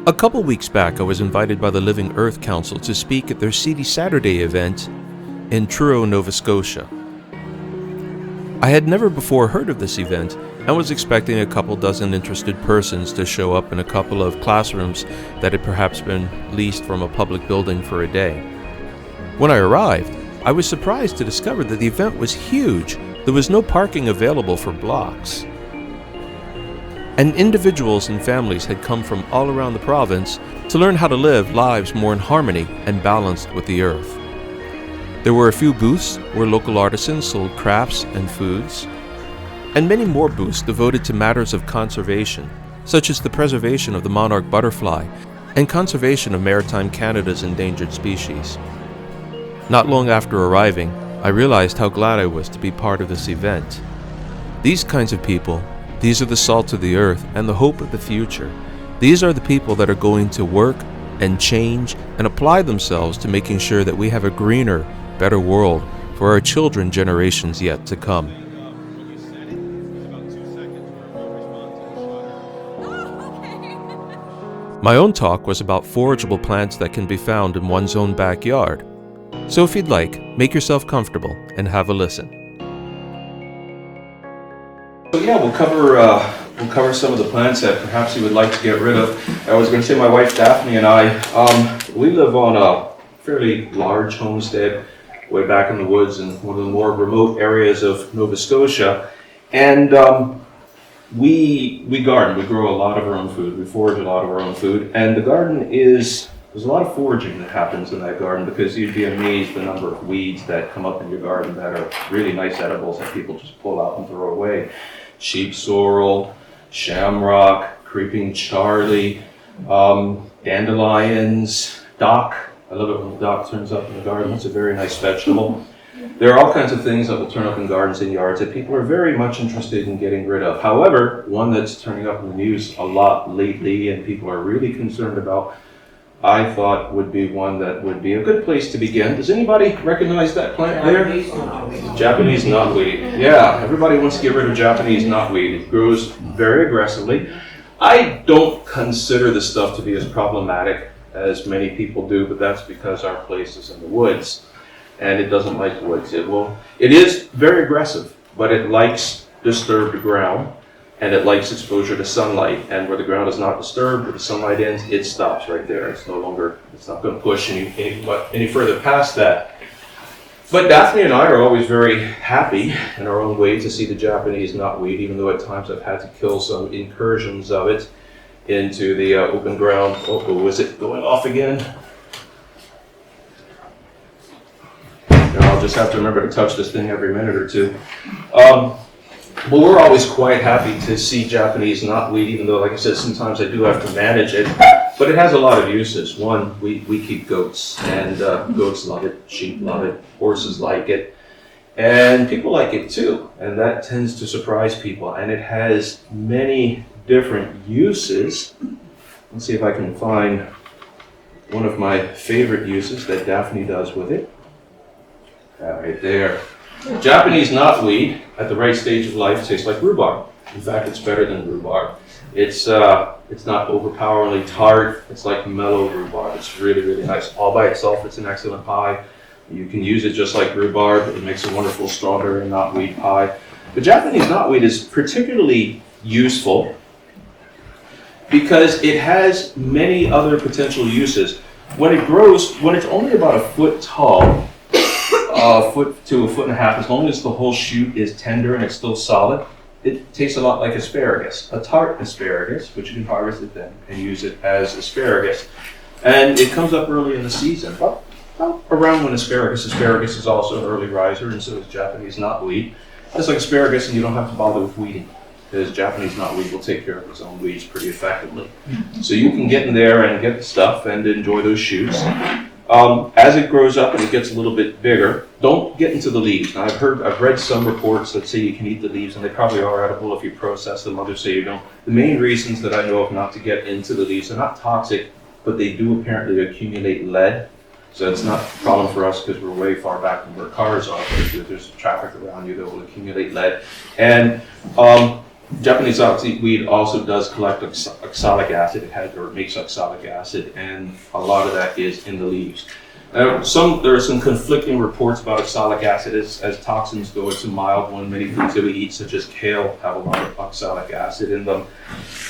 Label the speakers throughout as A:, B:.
A: A couple weeks back, I was invited by the Living Earth Council to speak at their Seedy Saturday event in Truro, Nova Scotia. I had never before heard of this event and was expecting a couple dozen interested persons to show up in a couple of classrooms that had perhaps been leased from a public building for a day. When I arrived, I was surprised to discover that the event was huge. There was no parking available for blocks. And individuals and families had come from all around the province to learn how to live lives more in harmony and balanced with the earth. There were a few booths where local artisans sold crafts and foods, and many more booths devoted to matters of conservation, such as the preservation of the monarch butterfly and conservation of maritime Canada's endangered species. Not long after arriving, I realized how glad I was to be part of this event. These kinds of people, these are the salt of the earth and the hope of the future. These are the people that are going to work and change and apply themselves to making sure that we have a greener, better world for our children generations yet to come. My own talk was about forageable plants that can be found in one's own backyard. So if you'd like, make yourself comfortable and have a listen. So yeah, we'll cover some of the plants that perhaps you would like to get rid of. I was going to say my wife Daphne and I, we live on a fairly large homestead way back in the woods in one of the more remote areas of Nova Scotia, and we garden. We grow a lot of our own food. We forage a lot of our own food, and the garden there's a lot of foraging that happens in that garden because you'd be amazed the number of weeds that come up in your garden that are really nice edibles that people just pull out and throw away. Sheep sorrel, shamrock, creeping Charlie, dandelions, dock. I love it when the dock turns up in the garden. It's a very nice vegetable. There are all kinds of things that will turn up in gardens and yards that people are very much interested in getting rid of. However, one that's turning up in the news a lot lately and people are really concerned about, I thought would be one that would be a good place to begin. Does anybody recognize that plant there? Japanese knotweed. Yeah, everybody wants to get rid of Japanese knotweed. It grows very aggressively. I don't consider this stuff to be as problematic as many people do, but that's because our place is in the woods and it doesn't like woods. It is very aggressive, but it likes disturbed ground. And it likes exposure to sunlight, and where the ground is not disturbed, where the sunlight ends, it stops right there. It's not going to push any further past that. But Daphne and I are always very happy in our own way to see the Japanese knotweed, even though at times I've had to kill some incursions of it into the open ground. Oh, is it going off again? I'll just have to remember to touch this thing every minute or two. Well, we're always quite happy to see Japanese knotweed, even though, like I said, sometimes I do have to manage it. But it has a lot of uses. One, we keep goats, and goats love it, sheep love it, horses like it, and people like it too. And that tends to surprise people. And it has many different uses. Let's see if I can find one of my favorite uses that Daphne does with it. Right there. Japanese knotweed, at the right stage of life, tastes like rhubarb. In fact, it's better than rhubarb. It's not overpoweringly tart. It's like mellow rhubarb. It's really, really nice. All by itself, it's an excellent pie. You can use it just like rhubarb. It makes a wonderful strawberry knotweed pie. But Japanese knotweed is particularly useful because it has many other potential uses. When it grows, when it's only about a foot tall, a foot to a foot and a half, as long as the whole shoot is tender and it's still solid, it tastes a lot like asparagus, a tart asparagus, which you can harvest it then and use it as asparagus. And it comes up early in the season, about around when asparagus is also an early riser, and so is Japanese knotweed. It's like asparagus, and you don't have to bother with weeding, because Japanese knotweed will take care of its own weeds pretty effectively. So you can get in there and get the stuff and enjoy those shoots. As it grows up and it gets a little bit bigger, don't get into the leaves. Now I've read some reports that say you can eat the leaves, and they probably are edible if you process them. Others say you don't. The main reasons that I know of not to get into the leaves, they're not toxic, but they do apparently accumulate lead. So it's not a problem for us because we're way far back from where cars are, but if there's traffic around you that will accumulate lead. And Japanese oxyweed also does collect oxalic acid. It makes oxalic acid, and a lot of that is in the leaves. There are some conflicting reports about oxalic acid as toxins go. It's a mild one. Many foods that we eat, such as kale, have a lot of oxalic acid in them.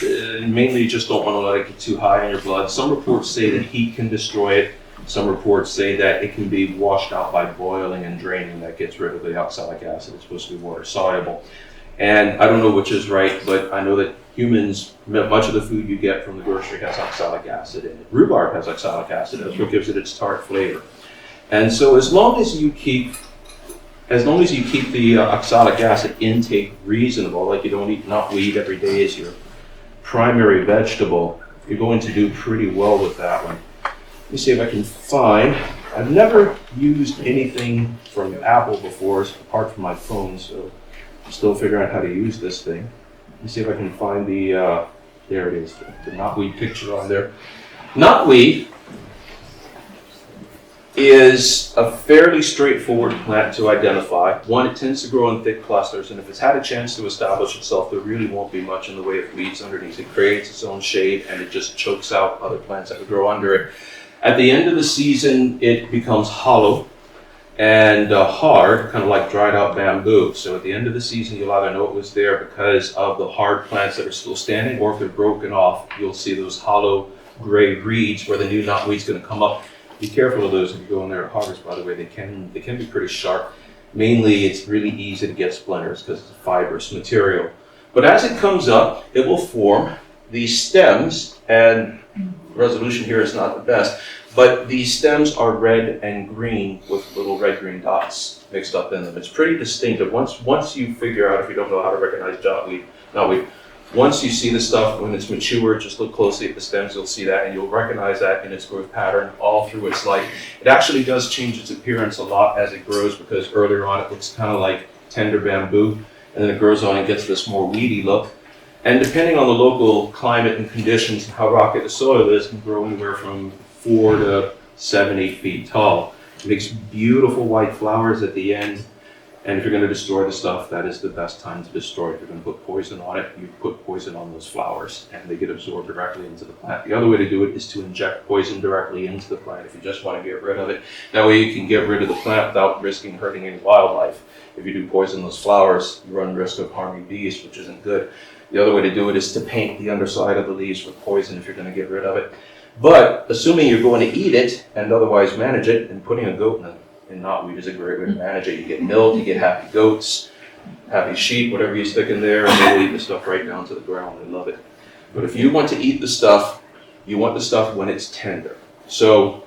A: Mainly, you just don't want to let it get too high in your blood. Some reports say that heat can destroy it. Some reports say that it can be washed out by boiling and draining. That gets rid of the oxalic acid. It's supposed to be water soluble. And I don't know which is right, but I know that humans, much of the food you get from the grocery has oxalic acid in it. Rhubarb has oxalic acid. That's what gives it its tart flavor. And so as long as you keep the oxalic acid intake reasonable, like you don't eat knotweed every day as your primary vegetable, you're going to do pretty well with that one. Let me see if I can find. I've never used anything from Apple before, apart from my phone, so I'm still figuring out how to use this thing. Let me see if I can find the, there it is, the knotweed picture on there. Knotweed is a fairly straightforward plant to identify. One, it tends to grow in thick clusters, and if it's had a chance to establish itself, there really won't be much in the way of weeds underneath. It creates its own shade, and it just chokes out other plants that would grow under it. At the end of the season, it becomes hollow and hard, kind of like dried out bamboo. So at the end of the season, you'll either know it was there because of the hard plants that are still standing, or if they're broken off, you'll see those hollow gray reeds where the new knotweed's going to come up. Be careful of those if you go in there to harvest, by the way. They can be pretty sharp. Mainly, it's really easy to get splinters because it's a fibrous material. But as it comes up, it will form these stems, and resolution here is not the best, but these stems are red and green with little red-green dots mixed up in them. It's pretty distinctive. Once you figure out, if you don't know how to recognize knotweed, once you see the stuff when it's mature, just look closely at the stems, you'll see that, and you'll recognize that in its growth pattern all through its life. It actually does change its appearance a lot as it grows, because earlier on it looks kind of like tender bamboo, and then it grows on and gets this more weedy look. And depending on the local climate and conditions and how rocky the soil is, it can grow anywhere from 4 to 7, 8 feet tall. It makes beautiful white flowers at the end. And if you're going to destroy the stuff, that is the best time to destroy it. If you're going to put poison on it, you put poison on those flowers, and they get absorbed directly into the plant. The other way to do it is to inject poison directly into the plant if you just want to get rid of it. That way you can get rid of the plant without risking hurting any wildlife. If you do poison those flowers, you run risk of harming bees, which isn't good. The other way to do it is to paint the underside of the leaves with poison if you're going to get rid of it. But assuming you're going to eat it and otherwise manage it, and putting a goat in knotweed is a great way to manage it. You get milk, you get happy goats, happy sheep, whatever you stick in there, and they will eat the stuff right down to the ground. They love it. But if you want to eat the stuff, you want the stuff when it's tender. So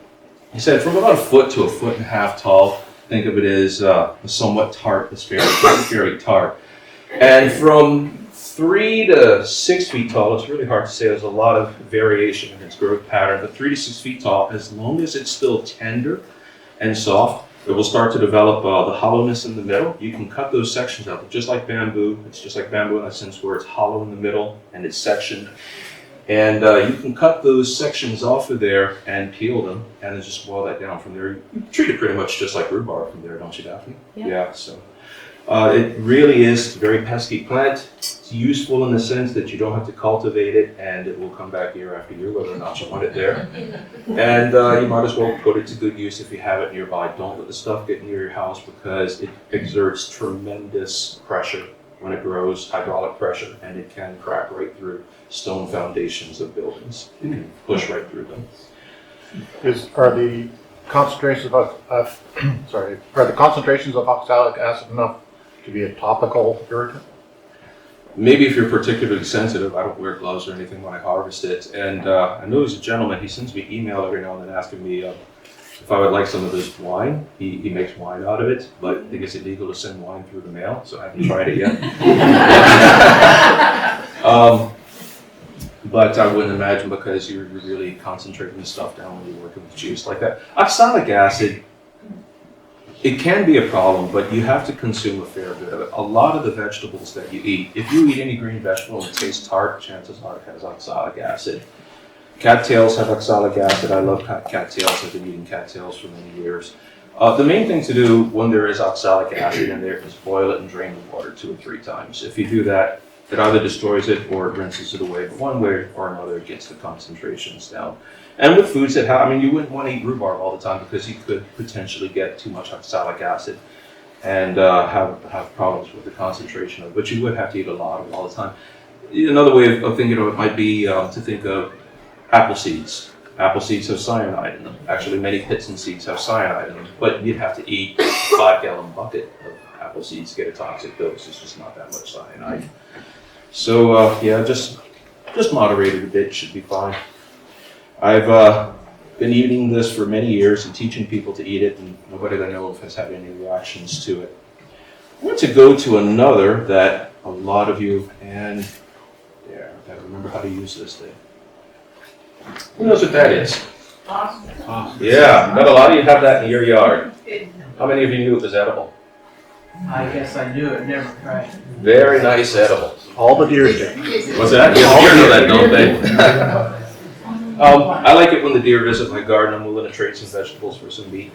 A: he said from about 1 foot to 1.5 feet tall, think of it as a somewhat tart asparagus, fairly tart. And from 3 to 6 feet tall, it's really hard to say. There's a lot of variation in its growth pattern, but 3 to 6 feet tall, as long as it's still tender and soft, it will start to develop the hollowness in the middle. You can cut those sections out, just like bamboo. It's just like bamboo in that sense where it's hollow in the middle and it's sectioned. And you can cut those sections off of there and peel them, and then just boil that down from there. You treat it pretty much just like rhubarb from there, don't you, Daphne? Yeah. So it really is a very pesky plant. It's useful in the sense that you don't have to cultivate it, and it will come back year after year, whether or not you want it there. And you might as well put it to good use if you have it nearby. Don't let the stuff get near your house, because it exerts tremendous pressure when it grows, hydraulic pressure, and it can crack right through stone foundations of buildings. It can push right through them.
B: Are the concentrations of oxalic acid enough to be a topical irritant?
A: Maybe if you're particularly sensitive. I don't wear gloves or anything when I harvest it. And I know there's a gentleman, he sends me email every now and then asking me if I would like some of this wine. He makes wine out of it, but I think it's illegal to send wine through the mail, so I haven't tried it yet. But I wouldn't imagine, because you're really concentrating the stuff down when you're working with juice like that. Oxalic acid, it can be a problem, but you have to consume a fair bit of it. A lot of the vegetables that you eat, if you eat any green vegetable and it tastes tart, chances are it has oxalic acid. Cattails have oxalic acid. I love cattails. I've been eating cattails for many years. The main thing to do when there is oxalic acid in there is boil it and drain the water 2 or 3 times. If you do that, It either destroys it or it rinses it away, but one way or another it gets the concentrations down. And with foods that have, I mean, you wouldn't want to eat rhubarb all the time because you could potentially get too much oxalic acid and have problems with the concentration of it, but you would have to eat a lot of it all the time. Another way of thinking of it might be to think of apple seeds. Apple seeds have cyanide in them. Actually, many pits and seeds have cyanide in them, but you'd have to eat a 5-gallon bucket of apple seeds to get a toxic dose. It's just not that much cyanide. So yeah, just moderate it a bit, should be fine. I've been eating this for many years and teaching people to eat it, and nobody that I know of has had any reactions to it. I want to go to another that a lot of you, and there, I gotta remember how to use this thing. Who knows what that is?
C: Awesome.
A: Yeah, but a lot of you have that in your yard. How many of you knew it was edible?
C: I guess I knew it, never tried.
A: Very nice edible.
B: All the deer do.
A: What's that? Yes, deer know that, don't they? I like it when the deer visit my garden. I'm willing to trade some vegetables for some meat.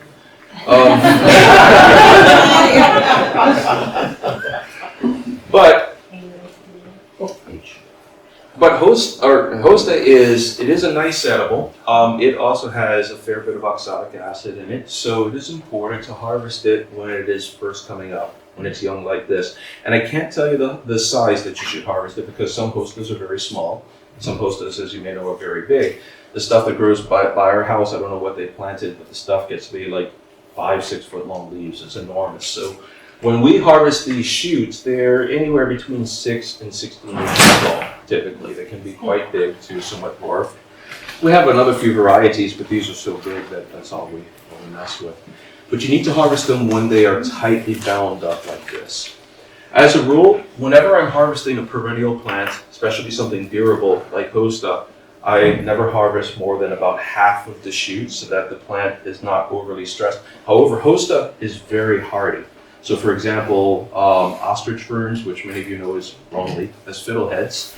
A: But Hosta is a nice edible. It also has a fair bit of oxalic acid in it, so it is important to harvest it when it is first coming up, when it's young like this. And I can't tell you the size that you should harvest it because some Hostas are very small. Some Hostas, as you may know, are very big. The stuff that grows by our house, I don't know what they planted, but the stuff gets to be like 5-6 foot long leaves. It's enormous. So when we harvest these shoots, they're anywhere between 6 and 16 inches long. Typically, they can be quite big to somewhat dwarf. We have another few varieties, but these are so big that that's all we mess with. But you need to harvest them when they are tightly bound up like this. As a rule, whenever I'm harvesting a perennial plant, especially something durable like Hosta, I never harvest more than about half of the shoots so that the plant is not overly stressed. However, Hosta is very hardy. So for example, ostrich ferns, which many of you know is wrongly as fiddleheads,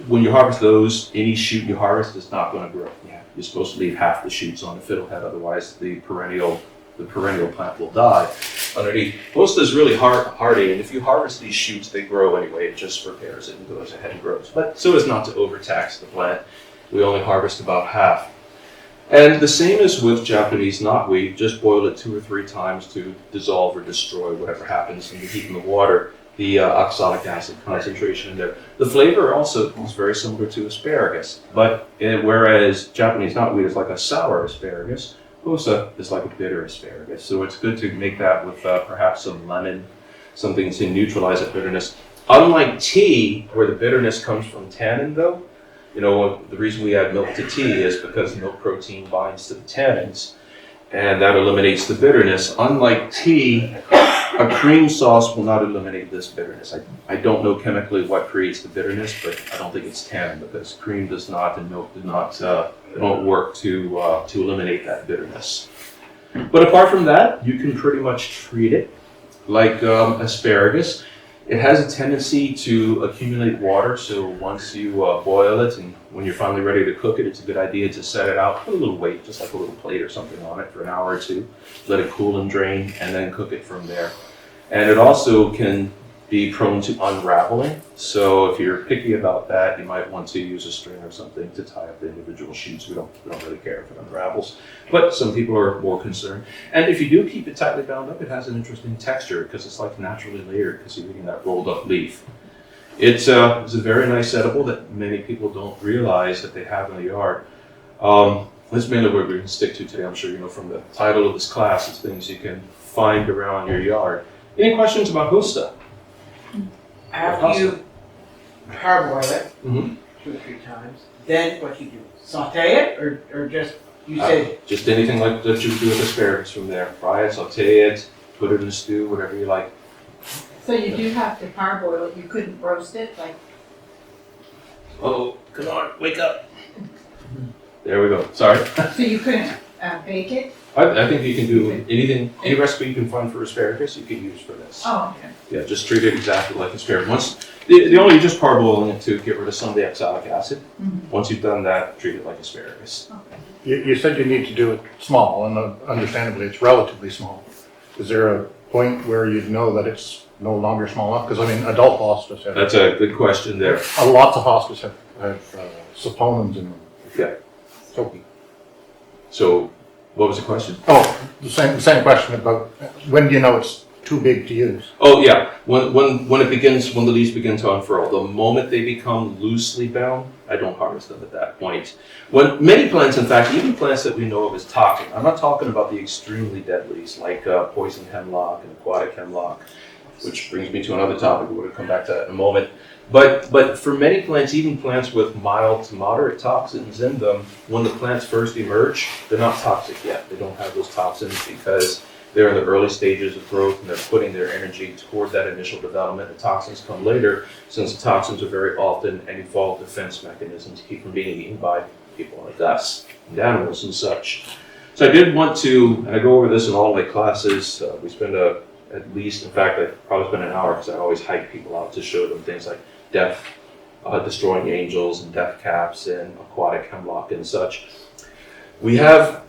A: when you harvest those, any shoot you harvest is not going to grow. Yeah, you're supposed to leave half the shoots on the fiddlehead, otherwise the perennial plant will die underneath. Hosta is really hardy, and if you harvest these shoots, they grow anyway. It just repairs it and goes ahead and grows. But so as not to overtax the plant, we only harvest about half. And the same is with Japanese knotweed. Just boil it 2 or 3 times to dissolve or destroy whatever happens in the heat in the water, the oxalic acid concentration in there. The flavor also is very similar to asparagus, but whereas Japanese knotweed is like a sour asparagus, Hosta is like a bitter asparagus. So it's good to make that with perhaps some lemon, something to neutralize that bitterness. Unlike tea, where the bitterness comes from tannin though, you know, the reason we add milk to tea is because milk protein binds to the tannins, and that eliminates the bitterness. Unlike tea, a cream sauce will not eliminate this bitterness. I don't know chemically what creates the bitterness, but I don't think it's tannin because cream does not and milk does not. They don't work to eliminate that bitterness. But apart from that, you can pretty much treat it like asparagus. It has a tendency to accumulate water, so once you boil it and when you're finally ready to cook it, it's a good idea to set it out, put a little weight, just like a little plate or something on it for an hour or 2, let it cool and drain, and then cook it from there. And it also can be prone to unraveling, so if you're picky about that, you might want to use a string or something to tie up the individual shoots. We don't really care if it unravels, but some people are more concerned. And if you do keep it tightly bound up, it has an interesting texture because it's like naturally layered because you're eating that rolled up leaf. It's a very nice edible that many people don't realize that they have in the yard. That's mainly what we're going to stick to today. I'm sure you know from the title of this class, it's things you can find around your yard. Any questions about Hosta?
C: After you parboil it
A: Mm-hmm.
C: 2 or 3 times, then what you do? Saute it, or just you said
A: Just anything like that you would do with asparagus from there. Fry it, saute it, put it in a stew, whatever you like.
D: So you do have to parboil it, you couldn't roast it, like,
A: Oh, come on, wake up. There we go. Sorry.
D: so you couldn't bake it?
A: I think you can do anything, any recipe you can find for asparagus, you can use for this.
D: Oh, okay.
A: Yeah, just treat it exactly like asparagus. The only just parboiling it to get rid of some of the oxalic acid.
D: Mhm.
A: Once you've done that, treat it like asparagus.
B: You said you need to do it small, and understandably, it's relatively small. Is there point where you'd know that it's no longer small enough? Because I mean, adult hostas have,
A: That's a good question there.
B: lots of hostas have saponins in them.
A: Yeah.
B: Soapy.
A: So, what was the question?
B: Oh, the same question about when do you know it's too big to use?
A: Oh yeah, when the leaves begin to unfurl, the moment they become loosely bound, I don't harvest them at that point. When many plants, in fact, even plants that we know of as toxic, I'm not talking about the extremely deadlies like poison hemlock and aquatic hemlock, which brings me to another topic. We're going to come back to that in a moment. But for many plants, even plants with mild to moderate toxins in them, when the plants first emerge, they're not toxic yet. They don't have those toxins because they're in the early stages of growth and they're putting their energy toward that initial development. The toxins come later, since the toxins are very often an evolved defense mechanism to keep from being eaten by people like us and animals and such. So I did want to, and I go over this in all my classes, we spend at least, in fact, I probably spend an hour because I always hike people out to show them things like death, destroying angels and death caps and aquatic hemlock and such. We have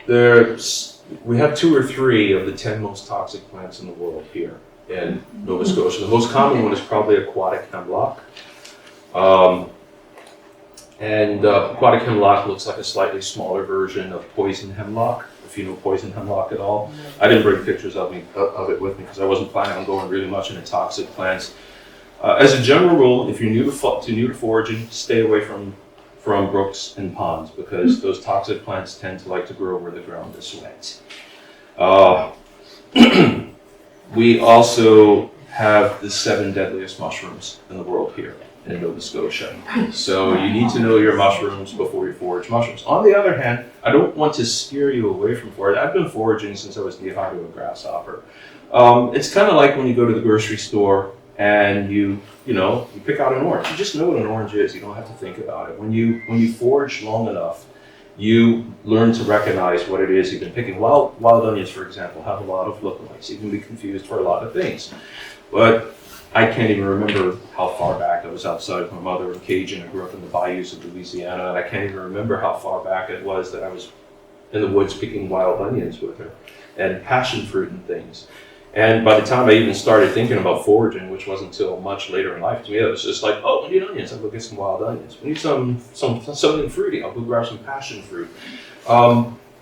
A: 2 or 3 of the 10 most toxic plants in the world here in Nova Scotia. The most common one is probably aquatic hemlock. Aquatic hemlock looks like a slightly smaller version of poison hemlock, if you know poison hemlock at all. I didn't bring pictures of it with me because I wasn't planning on going really much into toxic plants. As a general rule, if you're new to foraging, stay away from brooks and ponds because those toxic plants tend to like to grow where the ground is wet. We also have the 7 deadliest mushrooms in the world here in Nova Scotia. So you need to know your mushrooms before you forage mushrooms. On the other hand, I don't want to scare you away from foraging. I've been foraging since I was knee-high to a grasshopper. It's kind of like when you go to the grocery store and you pick out an orange. You just know what an orange is. You don't have to think about it. When you forage long enough, you learn to recognize what it is you've been picking. Wild onions, for example, have a lot of lookalikes. You can be confused for a lot of things. But I can't even remember how far back I was outside with my mother in Cajun. I grew up in the bayous of Louisiana, and I can't even remember how far back it was that I was in the woods picking wild onions with her, and passion fruit and things. And by the time I even started thinking about foraging, which wasn't until much later in life, to me it was just like, oh, we need onions, I'll go get some wild onions. We need something fruity, I'll go grab some passion fruit.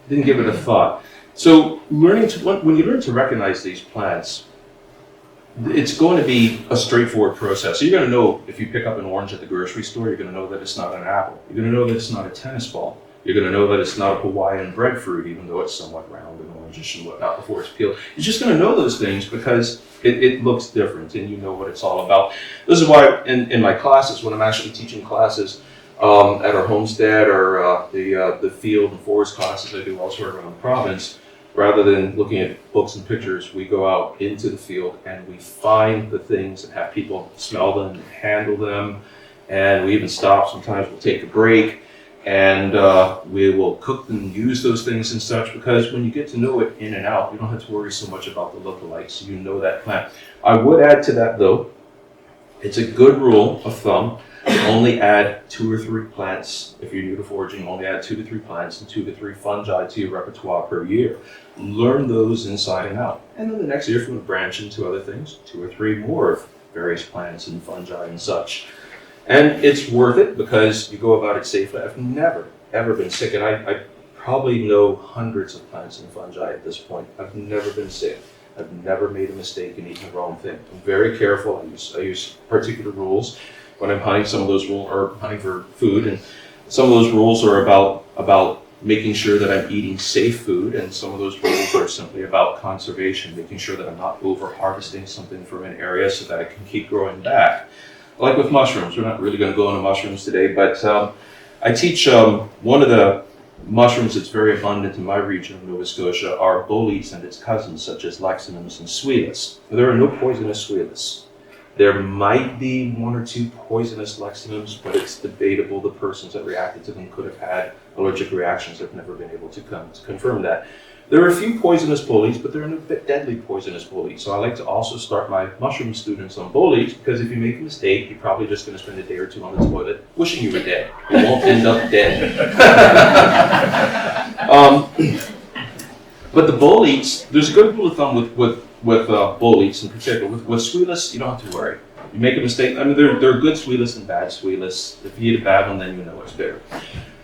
A: Didn't give it a thought. So when you learn to recognize these plants, it's going to be a straightforward process. So you're going to know if you pick up an orange at the grocery store, you're going to know that it's not an apple. You're going to know that it's not a tennis ball. You're going to know that it's not a Hawaiian breadfruit, even though it's somewhat round and orangish and whatnot before it's peeled. You're just going to know those things because it looks different and you know what it's all about. This is why in my classes, when I'm actually teaching classes at our homestead or the field and forest classes I do elsewhere around the province, rather than looking at books and pictures, we go out into the field and we find the things and have people smell them and handle them. And we even stop. Sometimes we'll take a break and we will cook them and use those things and such, because when you get to know it in and out, you don't have to worry so much about the lookalikes. You know that plant. I would add to that though, it's a good rule of thumb to only add 2 or 3 plants. If you're new to foraging, only add 2 to 3 plants and 2 to 3 fungi to your repertoire per year. Learn those inside and out. And then the next year, if you want to branch into other things, 2 or 3 more of various plants and fungi and such. And it's worth it because you go about it safely. I've never, ever been sick, and I probably know hundreds of plants and fungi at this point. I've never been sick. I've never made a mistake in eating the wrong thing. I'm very careful. I use particular rules when I'm hunting. Some of those rules are hunting for food, and some of those rules are about making sure that I'm eating safe food, and some of those rules are simply about conservation, making sure that I'm not over harvesting something from an area so that I can keep growing back. Like with mushrooms, we're not really going to go into mushrooms today, but I teach one of the mushrooms that's very abundant in my region of Nova Scotia are boletes and its cousins, such as lexinums and squilus. There are no poisonous squilus. There might be 1 or 2 poisonous lexinums, but it's debatable. The persons that reacted to them could have had allergic reactions. I've never been able to confirm that. There are a few poisonous boletes, but there are no deadly poisonous boletes. So I like to also start my mushroom students on boletes, because if you make a mistake, you're probably just going to spend a day or 2 on the toilet wishing you were dead. You won't end up dead. But the boletes, there's a good rule of thumb with with boletes in particular. With sweetless, you don't have to worry. You make a mistake. I mean, there are good sweetless and bad sweetless. If you eat a bad one, then you know it's bitter.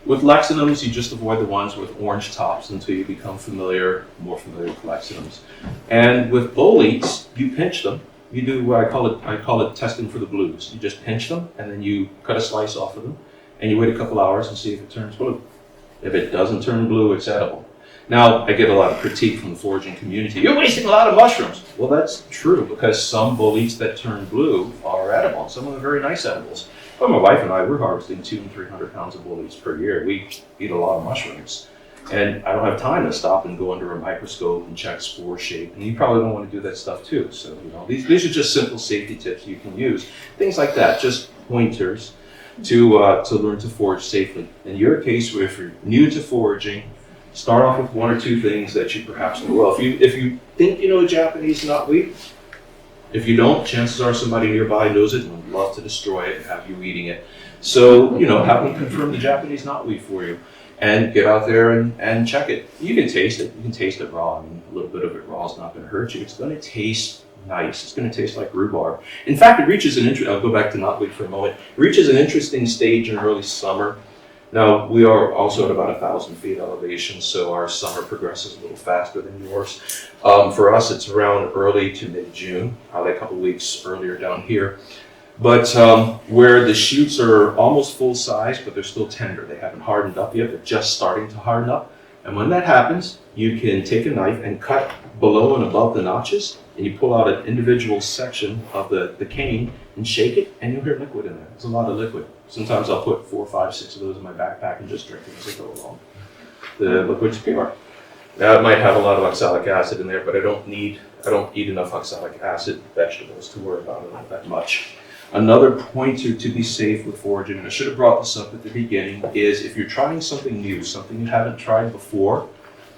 A: With Lexinums, you just avoid the ones with orange tops until you become more familiar with Lexinums. And with boletes, you pinch them. You do what I call it testing for the blues. You just pinch them, and then you cut a slice off of them, and you wait a couple hours and see if it turns blue. If it doesn't turn blue, it's edible. Now, I get a lot of critique from the foraging community. You're wasting a lot of mushrooms. Well, that's true, because some boletes that turn blue are edible. Some of them are very nice edibles. But my wife and I, we're harvesting 200 and 300 pounds of boletes per year. We eat a lot of mushrooms. And I don't have time to stop and go under a microscope and check spore shape. And you probably don't want to do that stuff too. So, these are just simple safety tips you can use. Things like that, just pointers to learn to forage safely. In your case, if you're new to foraging, start off with one or two things that you perhaps know well. If you think you know Japanese knotweed, if you don't, chances are somebody nearby knows it and would love to destroy it and have you eating it. So, have them confirm the Japanese knotweed for you and get out there and check it. You can taste it. You can taste it raw. I mean, a little bit of it raw is not going to hurt you. It's going to taste nice. It's going to taste like rhubarb. In fact, it reaches I'll go back to knotweed for a moment. It reaches an interesting stage in early summer. Now, we are also at about 1,000 feet elevation, so our summer progresses a little faster than yours. For us, it's around early to mid-June, probably a couple weeks earlier down here. But where the shoots are almost full size, but they're still tender. They haven't hardened up yet. They're just starting to harden up. And when that happens, you can take a knife and cut below and above the notches, and you pull out an individual section of the cane and shake it, and you'll hear liquid in there. It's a lot of liquid. Sometimes I'll put 4, 5, 6 of those in my backpack and just drink them as I go along. The liquid's pure. Now, it might have a lot of oxalic acid in there, but I don't eat enough oxalic acid vegetables to worry about it that much. Another pointer to be safe with foraging, and I should have brought this up at the beginning, is if you're trying something new, something you haven't tried before,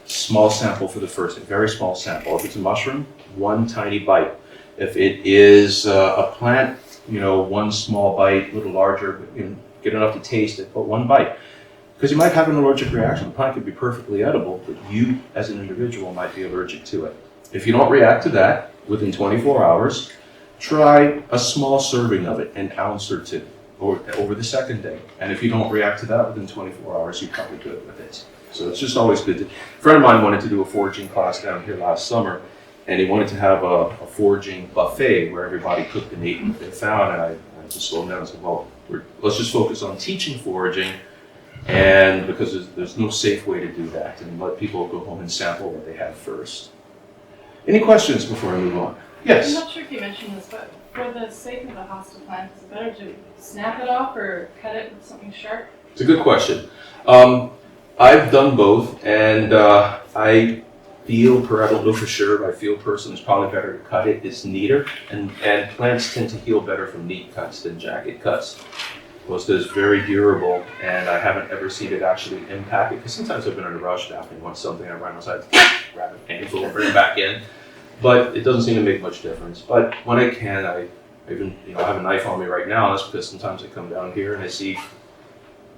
A: small sample for the first thing, very small sample. If it's a mushroom, one tiny bite. If it is a plant, one small bite, a little larger, but get enough to taste it, but one bite. Because you might have an allergic reaction. The plant could be perfectly edible, but you as an individual might be allergic to it. If you don't react to that within 24 hours, try a small serving of it, an ounce or two, over the second day. And if you don't react to that within 24 hours, you're probably good with it. So it's just always good. A friend of mine wanted to do a foraging class down here last summer, and he wanted to have a foraging buffet where everybody cooked and ate what they found. And I just slowed him down and said, well, let's just focus on teaching foraging, and because there's no safe way to do that, and let people go home and sample what they have first. Any questions before I move on? Yes?
E: I'm not sure if you mentioned this, but for the sake of the hostile plant, is it better to snap it off or cut it with something sharp?
A: It's a good question. I've done both, and I don't know for sure, but I feel personally it's probably better to cut it. It's neater, and plants tend to heal better from neat cuts than jagged cuts. Most is very durable, and I haven't ever seen it actually impact it, because sometimes I've been in a rush after I want something, I run outside, grab a handful and bring it back in. But it doesn't seem to make much difference. But when I can, I even, I have a knife on me right now, and that's because sometimes I come down here and I see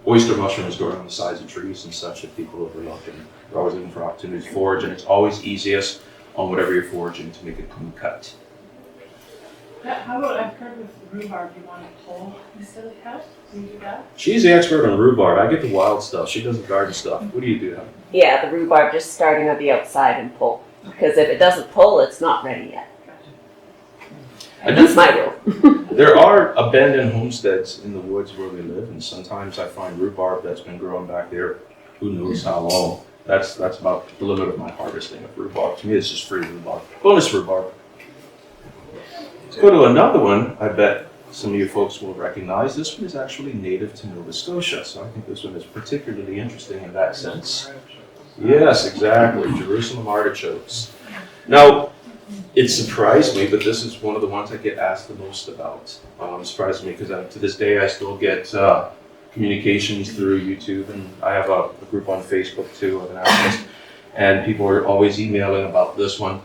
A: oyster mushrooms growing on the sides of trees and such that people overlook, and they're always looking for opportunities to forage, and it's always easiest on whatever you're foraging to make a clean cut.
E: How about, I've heard with rhubarb, you want it whole instead of cut? Do you do that?
A: She's the expert on rhubarb. I get the wild stuff. She does the garden stuff. What do you do?
F: Yeah, the rhubarb just starting on the outside and pull. Because if it doesn't pull, it's not ready yet. That's my rule.
A: There are abandoned homesteads in the woods where we live, and sometimes I find rhubarb that's been growing back there, who knows how long. That's about the limit of my harvesting of rhubarb. To me, it's just free rhubarb. Bonus rhubarb. Let's go to another one I bet some of you folks will recognize. This one is actually native to Nova Scotia, so I think this one is particularly interesting in that sense. Yes, exactly. Jerusalem artichokes. Now, it surprised me, but this is one of the ones I get asked the most about. It surprised me because to this day I still get communications through YouTube, and I have a group on Facebook too of an analyst, and people are always emailing about this one.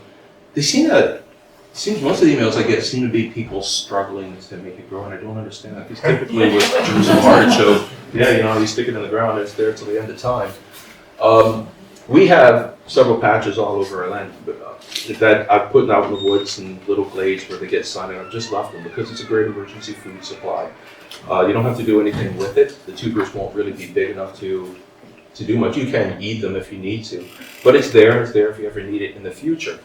A: It seems most of the emails I get seem to be people struggling to make it grow, and I don't understand that, because typically with Jerusalem artichoke, you stick it in the ground and it's there till the end of time. We have several patches all over our land, but that I've put out in the woods and little glades where they get sun, and I've just left them because it's a great emergency food supply. You don't have to do anything with it. The tubers won't really be big enough to do much. You can eat them if you need to, but it's there if you ever need it in the future.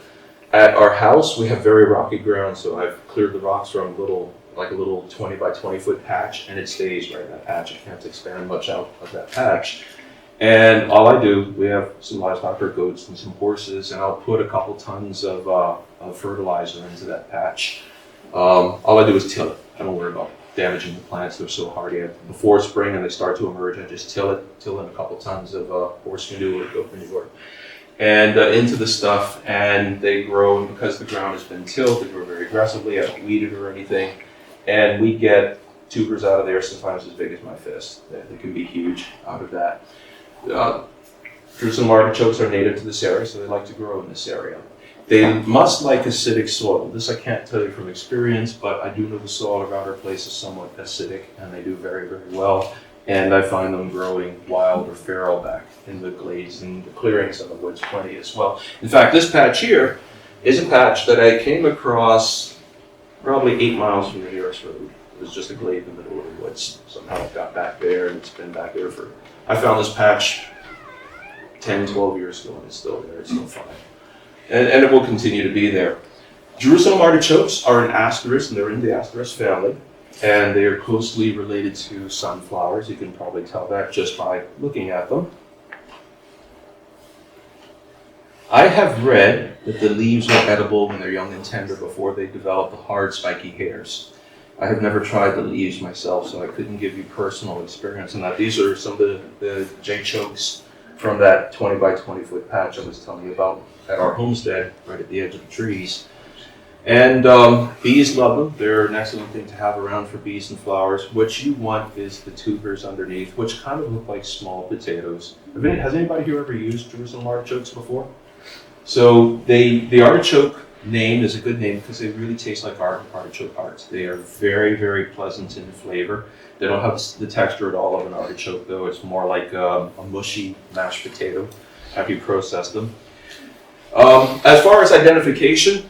A: At our house, we have very rocky ground, so I've cleared the rocks from a little 20 by 20 foot patch, and it stays right in that patch. I can't expand much out of that patch. And all I do, we have some livestock or goats and some horses, and I'll put a couple tons of fertilizer into that patch. All I do is till it. I don't worry about damaging the plants. They're so hardy. Before spring and they start to emerge, I just till in a couple tons of horse manure or goat manure and into the stuff, and they grow. And because the ground has been tilled, they grow very aggressively. I don't weed it or anything, and we get tubers out of there sometimes as big as my fist. They can be huge out of that. Jerusalem artichokes are native to this area, so they like to grow in this area. They must like acidic soil. This I can't tell you from experience, but I do know the soil around our place is somewhat acidic, and they do very, very well. And I find them growing wild or feral back in the glades and the clearings in the woods plenty as well. In fact, this patch here is a patch that I came across probably 8 miles from the nearest road. It was just a glade in the middle of the woods. Somehow it got back there, and it's been back there for... I found this patch 10, 12 years ago, and it's still there. It's still fine. And it will continue to be there. Jerusalem artichokes are an asteris, and they're in the asteris family, and they are closely related to sunflowers. You can probably tell that just by looking at them. I have read that the leaves are edible when they're young and tender before they develop the hard, spiky hairs. I have never tried the leaves myself, so I couldn't give you personal experience on that. These are some of the jay chokes from that 20 by 20 foot patch I was telling you about at our homestead, right at the edge of the trees. And bees love them. They're an excellent thing to have around for bees and flowers. What you want is the tubers underneath, which kind of look like small potatoes. Has anybody here ever used Jerusalem artichokes before? So the artichoke name is a good name because they really taste like artichoke hearts. They are very, very pleasant in flavor. They don't have the texture at all of an artichoke, though. It's more like a mushy mashed potato after you process them. As far as identification,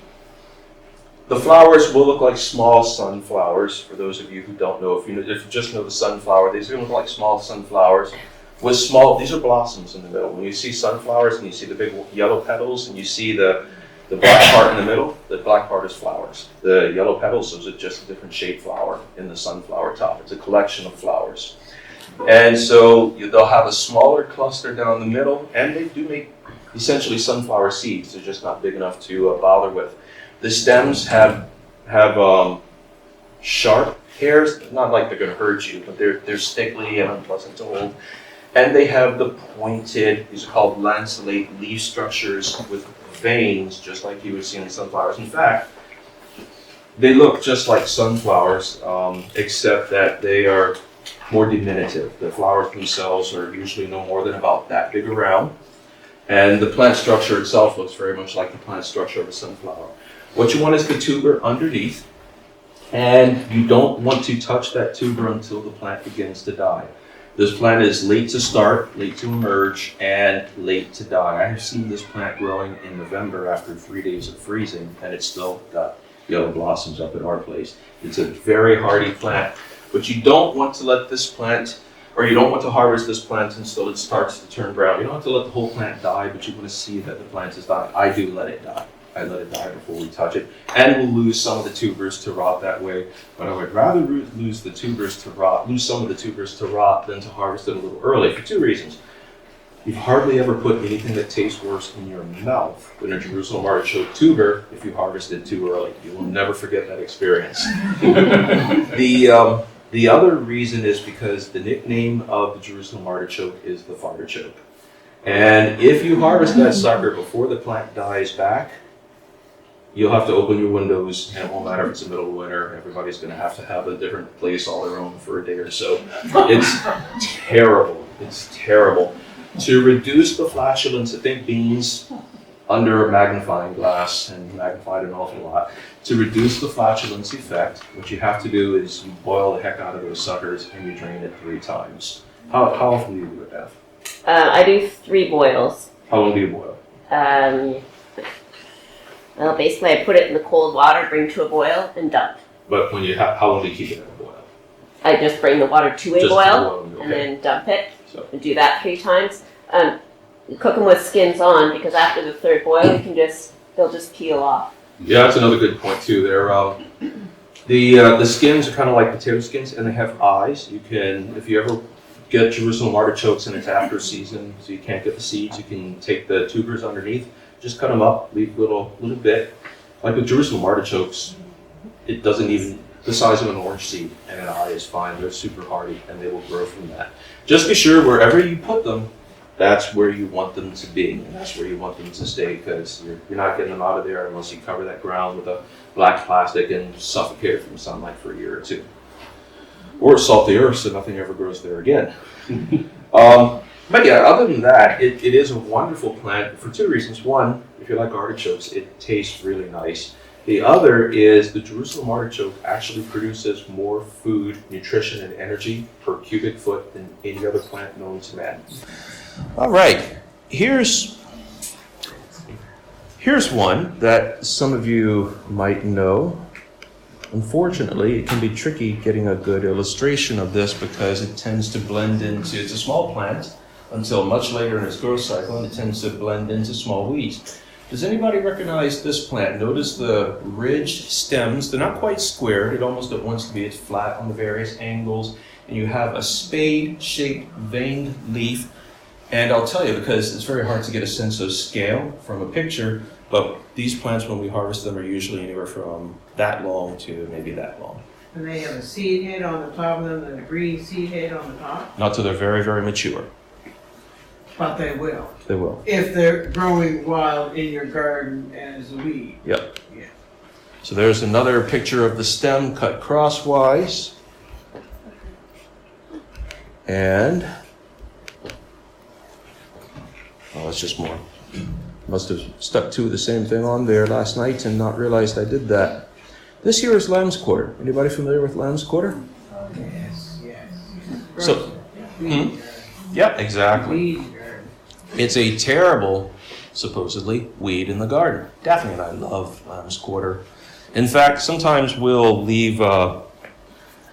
A: the flowers will look like small sunflowers. For those of you who don't know, if you just know the sunflower, these are going to look like small sunflowers with these are blossoms in the middle. When you see sunflowers and you see the big yellow petals and you see the black part in the middle, the black part is flowers. The yellow petals, those are just a different shaped flower in the sunflower top. It's a collection of flowers. And so they'll have a smaller cluster down the middle, and they do make essentially sunflower seeds. They're just not big enough to bother with. The stems have sharp hairs, not like they're going to hurt you, but they're stickly and unpleasant to hold. And they have the pointed, these are called lanceolate leaf structures with veins, just like you would see in sunflowers. In fact, they look just like sunflowers, except that they are more diminutive. The flowers themselves are usually no more than about that big around. And the plant structure itself looks very much like the plant structure of a sunflower. What you want is the tuber underneath, and you don't want to touch that tuber until the plant begins to die. This plant is late to start, late to emerge, and late to die. I have seen this plant growing in November after 3 days of freezing, and it's still got yellow blossoms up at our place. It's a very hardy plant, but you don't want to let this plant, or you don't want to harvest this plant until it starts to turn brown. You don't have to let the whole plant die, but you want to see that the plant is dying. I do let it die. I let it die before we touch it, and we'll lose some of the tubers to rot that way. But I would rather lose some of the tubers to rot than to harvest it a little early for 2 reasons. You've hardly ever put anything that tastes worse in your mouth than a Jerusalem artichoke tuber if you harvest it too early. You will never forget that experience. The other reason is because the nickname of the Jerusalem artichoke is the fartichoke. And if you harvest that sucker before the plant dies back, you'll have to open your windows, and it won't matter if it's the middle of winter. Everybody's going to have a different place all their own for a day or so. It's terrible. It's terrible. To reduce the flatulence, I think beans under a magnifying glass, and magnified an awful lot. To reduce the flatulence effect, what you have to do is you boil the heck out of those suckers and you drain it 3 times. How often do you do it, Beth?
F: I do 3 boils.
A: How long do you boil?
F: Well, basically, I put it in the cold water, bring to a boil, and dump.
A: But when you how long do you keep it at a boil?
F: I just bring the water to a
A: Just to
F: boil,
A: boil, okay.
F: and then dump it.
A: So-
F: And do that 3 times. You cook them with skins on, because after the 3rd boil, they'll just peel off.
A: Yeah, that's another good point too. The skins are kind of like potato skins, and they have eyes. You can, if you ever get Jerusalem artichokes and it's after season, so you can't get the seeds, you can take the tubers underneath, just cut them up, leave a little bit. Like with Jerusalem artichokes, it doesn't even the size of an orange seed, and an eye is fine. They're super hardy, and they will grow from that. Just be sure wherever you put them, that's where you want them to be, and that's where you want them to stay, because you're not getting them out of there unless you cover that ground with a black plastic and suffocate it from sunlight for a year or 2. Or salt the earth so nothing ever grows there again. But yeah, other than that, it is a wonderful plant for 2 reasons. One, if you like artichokes, it tastes really nice. The other is the Jerusalem artichoke actually produces more food, nutrition, and energy per cubic foot than any other plant known to man. All right, here's one that some of you might know. Unfortunately, it can be tricky getting a good illustration of this because it tends to blend into, it's a small plant until much later in its growth cycle, and it tends to blend into small weeds. Does anybody recognize this plant? Notice the ridged stems. They're not quite squared. It almost wants to be. It's flat on the various angles, and you have a spade-shaped veined leaf. And I'll tell you, because it's very hard to get a sense of scale from a picture, but these plants, when we harvest them, are usually anywhere from that long to maybe that long.
C: And they have a seed head on the top of them and a green seed head on the top?
A: Not till they're very, very mature.
C: But they will.
A: They will.
C: If they're growing wild in your garden as a weed.
A: Yep.
C: Yeah.
A: So there's another picture of the stem cut crosswise. And, oh, it's just more. Must have stuck 2 of the same thing on there last night and not realized I did that. This here is lamb's quarter. Anybody familiar with lamb's quarter?
C: Yes, yes.
A: So, yep, exactly.
C: Weed garden.
A: It's a terrible, supposedly, weed in the garden. Daphne and I love lamb's quarter. In fact, sometimes we'll leave a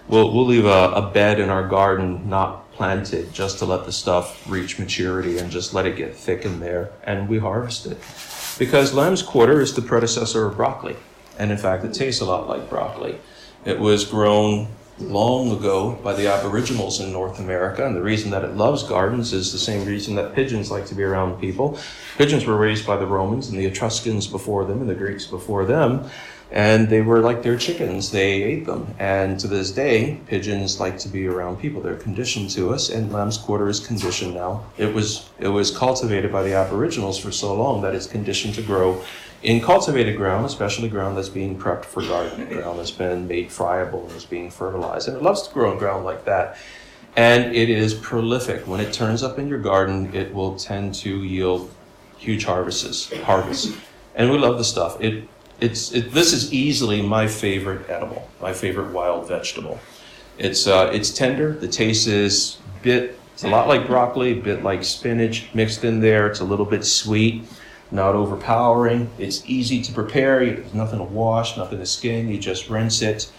A: bed in our garden not planted just to let the stuff reach maturity and just let it get thick in there, and we harvest it. Because lamb's quarter is the predecessor of broccoli, and in fact, it tastes a lot like broccoli. It was grown long ago by the Aboriginals in North America, and the reason that it loves gardens is the same reason that pigeons like to be around people. Pigeons were raised by the Romans and the Etruscans before them and the Greeks before them, and they were like their chickens. They ate them, and to this day, pigeons like to be around people. They're conditioned to us, and lamb's quarter is conditioned now. It was cultivated by the Aboriginals for so long that it's conditioned to grow in cultivated ground, especially ground that's being prepped for gardening, ground that's been made friable and is being fertilized. And it loves to grow in ground like that. And it is prolific. When it turns up in your garden, it will tend to yield huge harvests. And we love the stuff. This is easily my favorite edible, my favorite wild vegetable. It's tender. The taste is it's a lot like broccoli, a bit like spinach mixed in there. It's a little bit sweet. Not overpowering. It's easy to prepare. There's nothing to wash, nothing to skin. You just rinse it,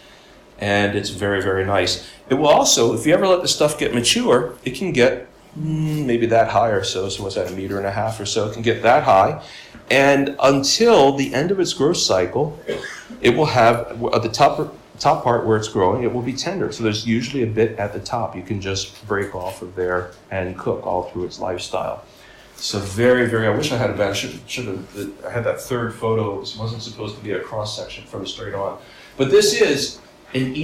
A: and it's very, very nice. It will also, if you ever let the stuff get mature, it can get maybe that high or so. So what's that, 1.5 meters or so? It can get that high, and until the end of its growth cycle, it will have at the top part where it's growing, it will be tender. So there's usually a bit at the top you can just break off of there and cook all through its lifestyle. So very, very, I wish I had I had that 3rd photo. It wasn't supposed to be a cross-section from straight on. But this is an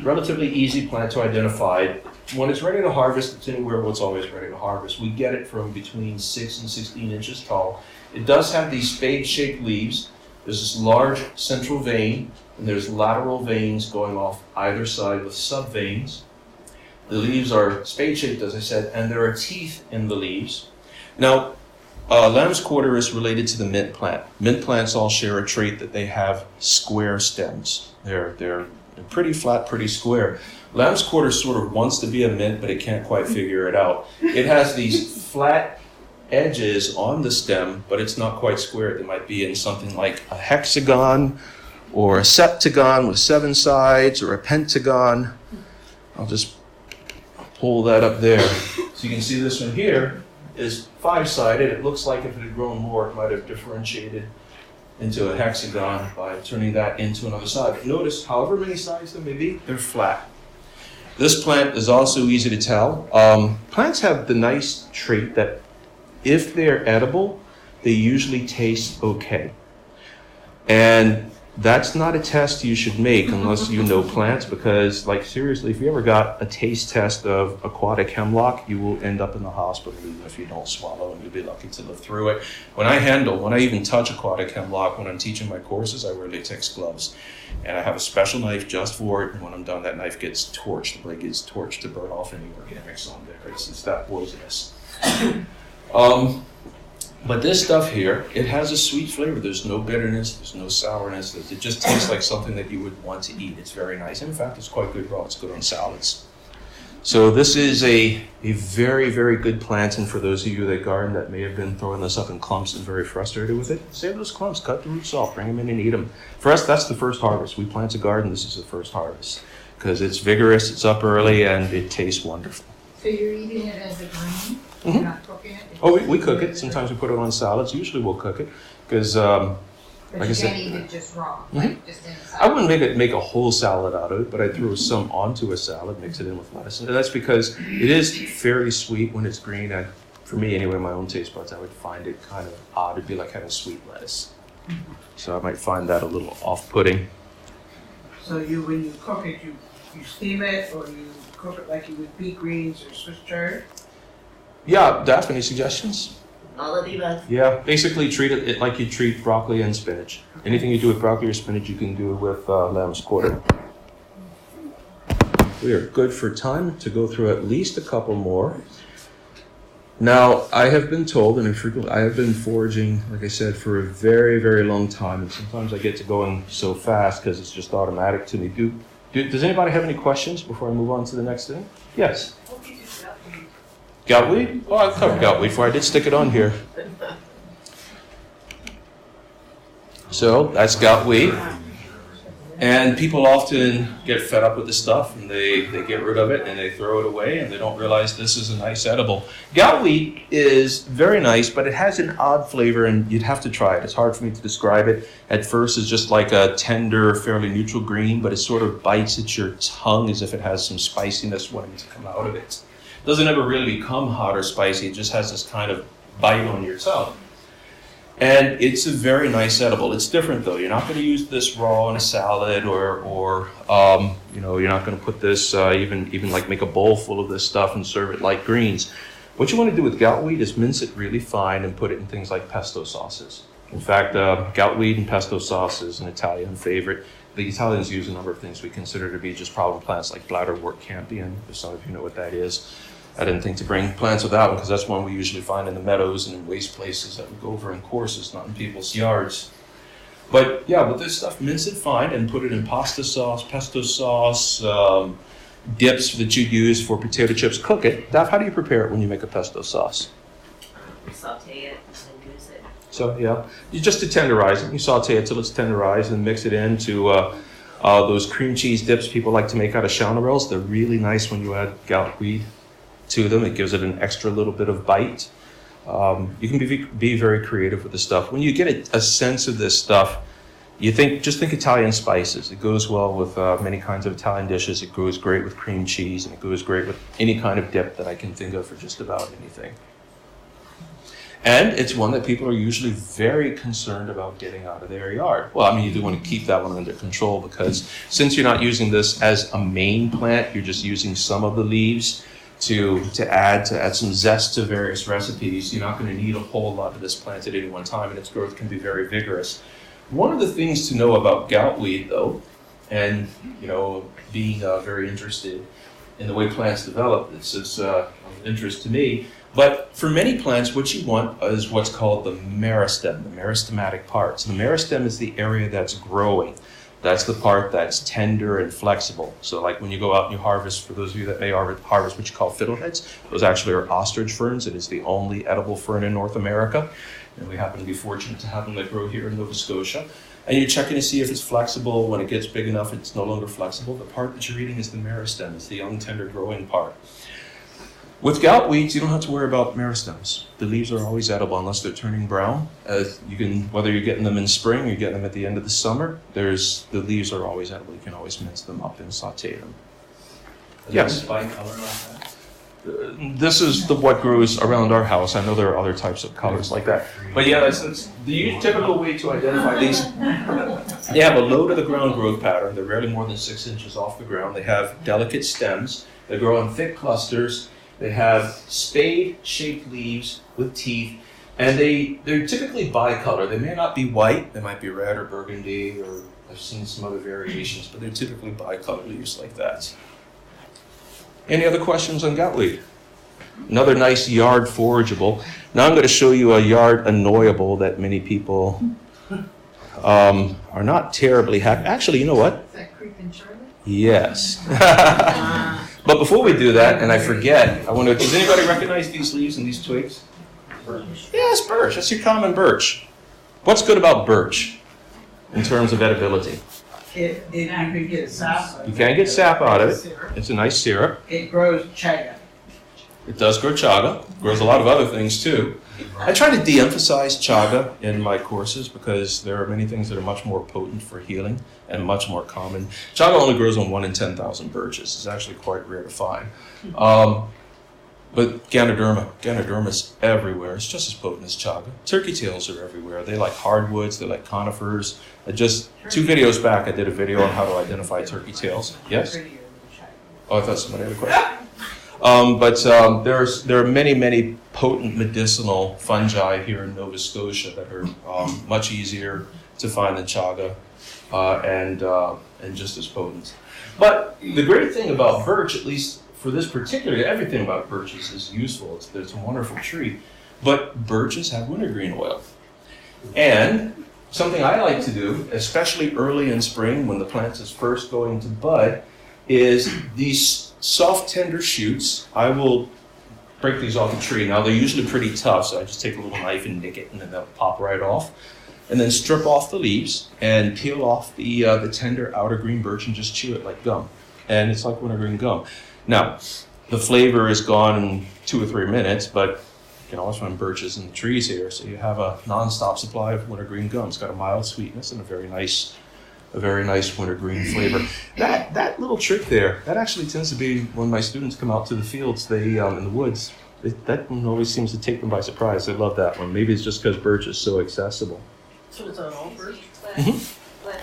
A: relatively easy plant to identify. When it's ready to harvest, it's anywhere where it's always ready to harvest. We get it from between 6 and 16 inches tall. It does have these spade-shaped leaves. There's this large central vein, and there's lateral veins going off either side with subveins. The leaves are spade-shaped, as I said, and there are teeth in the leaves. Now, lamb's quarter is related to the mint plant. Mint plants all share a trait that they have square stems. They're pretty flat, pretty square. Lamb's quarter sort of wants to be a mint, but it can't quite figure it out. It has these flat edges on the stem, but it's not quite square. They might be in something like a hexagon or a septagon with 7 sides or a pentagon. I'll just pull that up there. So you can see this one here is 5-sided. It looks like if it had grown more, it might have differentiated into a hexagon by turning that into another side. But notice, however many sides there may be, they're flat. This plant is also easy to tell. Plants have the nice trait that if they're edible, they usually taste okay. And that's not a test you should make unless you know plants, because, like, seriously, if you ever got a taste test of aquatic hemlock, you will end up in the hospital even if you don't swallow, and you'll be lucky to live through it. When I even touch aquatic hemlock, when I'm teaching my courses, I wear latex gloves. And I have a special knife just for it, and when I'm done, that knife gets torched. The blade gets torched to burn off any organics on there. It's that poisonous. But this stuff here, it has a sweet flavor. There's no bitterness, there's no sourness. It just tastes like something that you would want to eat. It's very nice. In fact, it's quite good raw. It's good on salads. So this is a very, very good plant. And for those of you that garden that may have been throwing this up in clumps and very frustrated with it, save those clumps, cut the roots off, bring them in and eat them. For us, that's the first harvest. We plant a garden, this is the first harvest. Because it's vigorous, it's up early, and it tastes wonderful.
D: So you're eating it as a green?
A: Mhm.
D: You're not cooking it?
A: Oh, we cook it. Sometimes we put it on salads. Usually we'll cook it because,
D: But
A: like I
D: you
A: said-
D: can't eat it just raw,
A: Mhm.
D: like just in a
A: I
D: salad?
A: wouldn't make a whole salad out of it, but I'd throw some onto a salad, mix it in with lettuce. And that's because it is fairly sweet when it's green. For me, anyway, my own taste buds, I would find it kind of odd. It'd be like having sweet lettuce. So I might find that a little off-putting.
C: So when you cook it, you steam it, or you cook it like you would beet greens or Swiss chard?
A: Yeah, Daphne, any suggestions?
F: All of the above.
A: Yeah, basically treat it like you treat broccoli and spinach. Anything you do with broccoli or spinach, you can do with lamb's quarter. We are good for time to go through at least a couple more. Now, I have been told, and I have been foraging, like I said, for a very, very long time, and sometimes I get to going so fast because it's just automatic to me. Does anybody have any questions before I move on to the next thing? Yes? Goutweed? Oh, I covered goutweed before. I did stick it on here. So, that's goutweed. And people often get fed up with the stuff and they get rid of it and they throw it away and they don't realize this is a nice edible. Goutweed is very nice, but it has an odd flavor and you'd have to try it. It's hard for me to describe it. At first it's just like a tender, fairly neutral green, but it sort of bites at your tongue as if it has some spiciness wanting to come out of it. It doesn't ever really become hot or spicy, it just has this kind of bite on your tongue. And it's a very nice edible. It's different though. You're not going to use this raw in a salad or you're not going to put this even like make a bowl full of this stuff and serve it like greens. What you want to do with goutweed is mince it really fine and put it in things like pesto sauces. In fact, goutweed and pesto sauce is an Italian favorite. The Italians use a number of things we consider to be just problem plants like bladderwort campion, if some of you know what that is. I didn't think to bring plants with that one because that's one we usually find in the meadows and in waste places that we go over in courses, not in people's yards. But yeah, with this stuff, mince it fine and put it in pasta sauce, pesto sauce, dips that you use for potato chips. Cook it. Daph, how do you prepare it when you make a pesto sauce?
F: Saute it and then use it.
A: So yeah, you just to tenderize it. You saute it till it's tenderized and mix it into those cream cheese dips people like to make out of chanterelles. They're really nice when you add goutweed to them. It gives it an extra little bit of bite. You can be very creative with this stuff. When you get a sense of this stuff, just think Italian spices. It goes well with many kinds of Italian dishes. It goes great with cream cheese, and it goes great with any kind of dip that I can think of for just about anything. And it's one that people are usually very concerned about getting out of their yard. Well, I mean, you do want to keep that one under control because since you're not using this as a main plant, you're just using some of the leaves to add some zest to various recipes. You're not going to need a whole lot of this plant at any one time, and its growth can be very vigorous. One of the things to know about goutweed, though, and being very interested in the way plants develop, this is of interest to me. But for many plants, what you want is what's called the meristem, the meristematic part. So the meristem is the area that's growing. That's the part that's tender and flexible. So like when you go out and you harvest, for those of you that may harvest what you call fiddleheads, those actually are ostrich ferns. It is the only edible fern in North America. And we happen to be fortunate to have them that grow here in Nova Scotia. And you're checking to see if it's flexible. When it gets big enough, it's no longer flexible. The part that you're eating is the meristem. It's the young, tender growing part. With gout weeds, you don't have to worry about meristems. The leaves are always edible unless they're turning brown. You can, whether you're getting them in spring or you're getting them at the end of the summer, the leaves are always edible. You can always mince them up and saute them. Yes?
G: Bicolor like that?
A: This is what grows around our house. I know there are other types of colors like that. But yeah, that's the typical way to identify these. They have a low to the ground growth pattern. They're rarely more than 6 inches off the ground. They have delicate stems. They grow in thick clusters. They have spade-shaped leaves with teeth. And they're typically bicolor. They may not be white. They might be red or burgundy, or I've seen some other variations, but they're typically bicolor leaves like that. Any other questions on goutweed? Another nice yard forageable. Now I'm going to show you a yard annoyable that many people are not terribly happy. Actually, you know what?
D: Is that Creeping Charlie?
A: Yes. But before we do that, and I forget, I want to. Does anybody recognize these leaves and these twigs? Yes, birch. That's your common birch. What's good about birch in terms of edibility?
C: You can get sap.
A: You can get sap out of it.
C: Syrup.
A: It's a nice syrup.
C: It grows chaga.
A: It does grow chaga. Grows a lot of other things too. I try to de-emphasize chaga in my courses because there are many things that are much more potent for healing and much more common. Chaga only grows on 1 in 10,000 birches. It's actually quite rare to find. But Ganoderma is everywhere. It's just as potent as chaga. Turkey tails are everywhere. They like hardwoods. They like conifers. Just 2 videos back, I did a video on how to identify turkey tails. Yes? Oh, I thought somebody had a question. There are many potent medicinal fungi here in Nova Scotia that are much easier to find than chaga and just as potent. But the great thing about birch, at least for this particular, everything about birches is useful. It's a wonderful tree. But birches have wintergreen oil. And something I like to do, especially early in spring when the plant is first going to bud, is these soft, tender shoots. I will break these off the tree. Now, they're usually pretty tough, so I just take a little knife and nick it, and then they'll pop right off. And then strip off the leaves and peel off the tender outer green birch and just chew it like gum. And it's like wintergreen gum. Now, the flavor is gone in 2 or 3 minutes, but you can always find birches in the trees here, so you have a non-stop supply of wintergreen gum. It's got a mild sweetness and a very nice wintergreen flavor. That little trick there, that actually tends to be when my students come out to the fields, they in the woods. That one always seems to take them by surprise. They love that one. Maybe it's just because birch is so accessible.
C: So it's an old birch?
E: But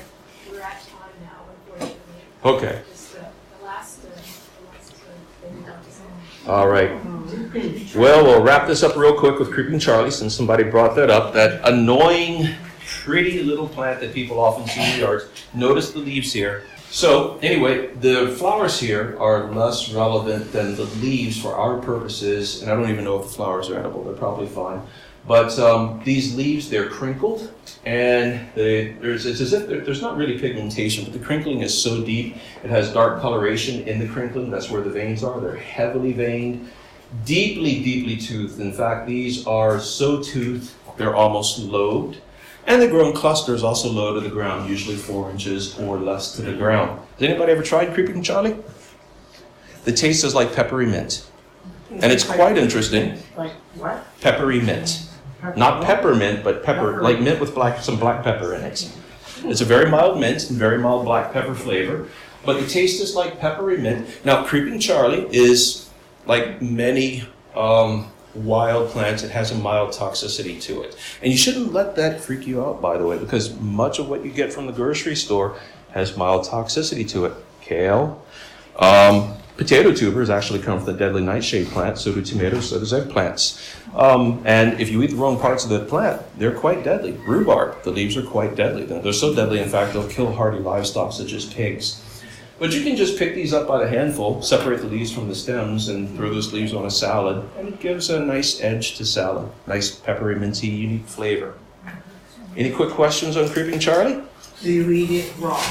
E: we're actually on now, unfortunately.
A: Okay.
E: Just the last thing that was on.
A: All right. Well, we'll wrap this up real quick with Creeping Charlie, since somebody brought that up. That annoying, pretty little plant that people often see in yards. Notice the leaves here. So anyway, the flowers here are less relevant than the leaves for our purposes, and I don't even know if the flowers are edible. They're probably fine. But these leaves, they're crinkled, and it's as if there's not really pigmentation, but the crinkling is so deep, it has dark coloration in the crinkling. That's where the veins are. They're heavily veined, deeply toothed. In fact, these are so toothed, they're almost lobed. And they grow in clusters, also low to the ground, usually 4 inches or less to the ground. Has anybody ever tried Creeping Charlie? The taste is like peppery mint. And it's quite interesting.
C: Like what?
A: Peppery mint. Not peppermint, but pepper, like mint with some black pepper in it. It's a very mild mint and very mild black pepper flavor, but the taste is like peppery mint. Now, Creeping Charlie is like many wild plants. It has a mild toxicity to it. And you shouldn't let that freak you out, by the way, because much of what you get from the grocery store has mild toxicity to it. Kale. Potato tubers actually come from the deadly nightshade plant, so do tomatoes, so does eggplants. And if you eat the wrong parts of the plant, they're quite deadly. Rhubarb, the leaves are quite deadly. They're so deadly, in fact, they'll kill hardy livestock such as pigs. But you can just pick these up by the handful, separate the leaves from the stems, and throw those leaves on a salad, and it gives a nice edge to salad. Nice peppery, minty, unique flavor. Any quick questions on Creeping Charlie?
C: So you eat it raw?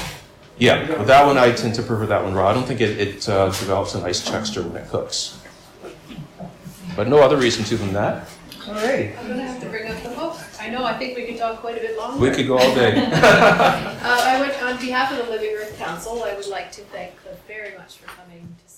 A: Yeah, but that one I tend to prefer that one raw. I don't think it develops a nice texture when it cooks. But no other reason to than that. Alrighty.
G: I'm gonna have to bring up the book. I think we could talk quite a bit longer.
A: We could go all day.
G: I would, on behalf of the Living Earth Council, I would like to thank Cliff very much for coming to